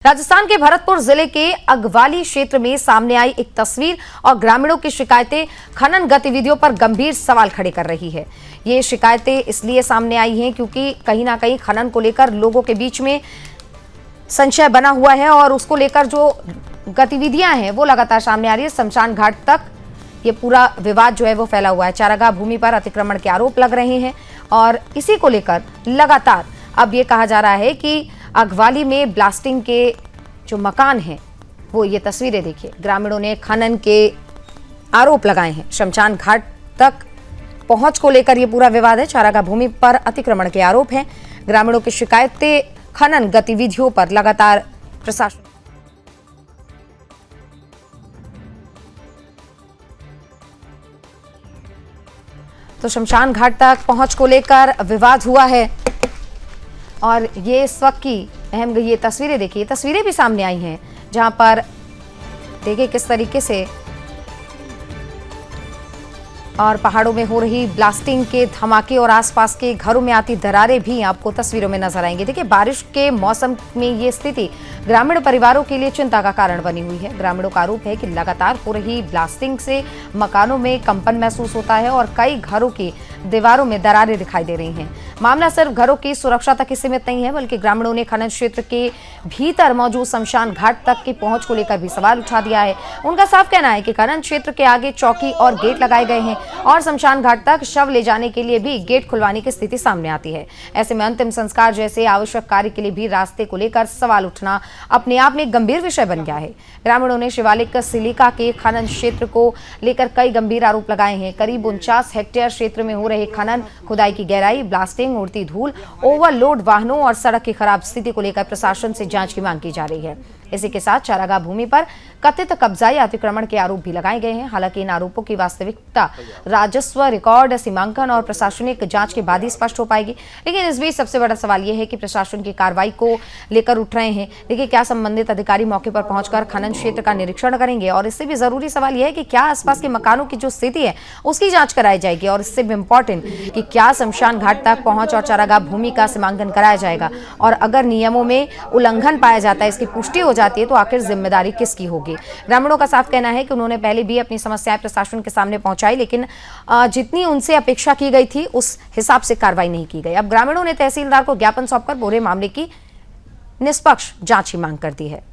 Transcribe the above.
राजस्थान के भरतपुर जिले के अगवाली क्षेत्र में सामने आई एक तस्वीर और ग्रामीणों की शिकायतें खनन गतिविधियों पर गंभीर सवाल खड़े कर रही है। ये शिकायतें इसलिए सामने आई हैं क्योंकि कहीं ना कहीं खनन को लेकर लोगों के बीच में संशय बना हुआ है और उसको लेकर जो गतिविधियां हैं वो लगातार सामने आ रही है। शमशान घाट तक ये पूरा विवाद जो है वो फैला हुआ है। चारागाह भूमि पर अतिक्रमण के आरोप लग रहे हैं और इसी को लेकर लगातार अब ये कहा जा रहा है कि अगवाली में ब्लास्टिंग के जो मकान हैं वो, ये तस्वीरें देखिए, ग्रामीणों ने खनन के आरोप लगाए हैं। शमशान घाट तक पहुंच को लेकर ये पूरा विवाद है। चारागाह भूमि पर अतिक्रमण के आरोप हैं। ग्रामीणों की शिकायतें खनन गतिविधियों पर लगातार प्रशासन तो शमशान घाट तक पहुंच को लेकर विवाद हुआ है और ये इस वक्त की अहम ये तस्वीरें देखिए, तस्वीरें भी सामने आई हैं जहां पर देखिए किस तरीके से और पहाड़ों में हो रही ब्लास्टिंग के धमाके और आसपास के घरों में आती दरारें भी आपको तस्वीरों में नजर आएंगी। देखिए बारिश के मौसम में ये स्थिति ग्रामीण परिवारों के लिए चिंता का कारण बनी हुई है। ग्रामीणों का आरोप है कि लगातार हो रही ब्लास्टिंग से मकानों में कंपन महसूस होता है और कई घरों की दीवारों में दरारें दिखाई दे रही हैं। मामला सिर्फ घरों की सुरक्षा तक ही सीमित नहीं है, बल्कि ग्रामीणों ने खनन क्षेत्र के भीतर मौजूद शमशान घाट तक की पहुंच को लेकर भी सवाल उठा दिया है। उनका साफ कहना है कि खनन क्षेत्र के आगे चौकी और गेट लगाए गए हैं और शमशान घाट तक शव ले जाने के लिए भी गेट खुलवाने की स्थिति सामने आती है। ऐसे में अंतिम संस्कार जैसे आवश्यक कार्य के लिए भी रास्ते को लेकर सवाल उठना अपने आप में एक गंभीर विषय बन गया है। ग्रामीणों ने शिवालिक सिलिका के खनन क्षेत्र को लेकर कई गंभीर आरोप लगाए हैं। करीब 49 हेक्टेयर क्षेत्र में हो रहे खनन, खुदाई की गहराई, ब्लास्टिंग, उड़ती धूल, ओवरलोड वाहनों और सड़क की खराब स्थिति को लेकर प्रशासन से जांच की मांग की जा रही है। इसी के साथ चारागाह भूमि पर कथित कब्जा या अतिक्रमण के आरोप भी लगाए गए हैं। हालांकि इन आरोपों की वास्तविकता राजस्व रिकॉर्ड, सीमांकन और प्रशासनिक जांच के बाद ही स्पष्ट हो पाएगी। लेकिन इस बीच सबसे बड़ा सवाल यह है कि प्रशासन की कार्रवाई को लेकर उठ रहे हैं। देखिए क्या संबंधित अधिकारी मौके पर पहुंचकर खनन क्षेत्र का निरीक्षण करेंगे और इससे भी जरूरी सवाल यह है कि क्या आसपास के मकानों की जो स्थिति है उसकी जांच कराई जाएगी और इससे भी इम्पोर्टेंट कि क्या शमशान घाट तक पहुंच और चारागाह भूमि का सीमांकन कराया जाएगा और अगर नियमों में उल्लंघन पाया जाता है, इसकी पुष्टि हो जाती है, तो आखिर जिम्मेदारी किसकी होगी। ग्रामीणों का साफ कहना है कि उन्होंने पहले भी अपनी समस्याएं प्रशासन के सामने पहुंचाई, लेकिन जितनी उनसे अपेक्षा की गई थी उस हिसाब से कार्रवाई नहीं की गई। अब ग्रामीणों ने तहसीलदार को ज्ञापन सौंपकर पूरे मामले की निष्पक्ष जांच की मांग कर दी है।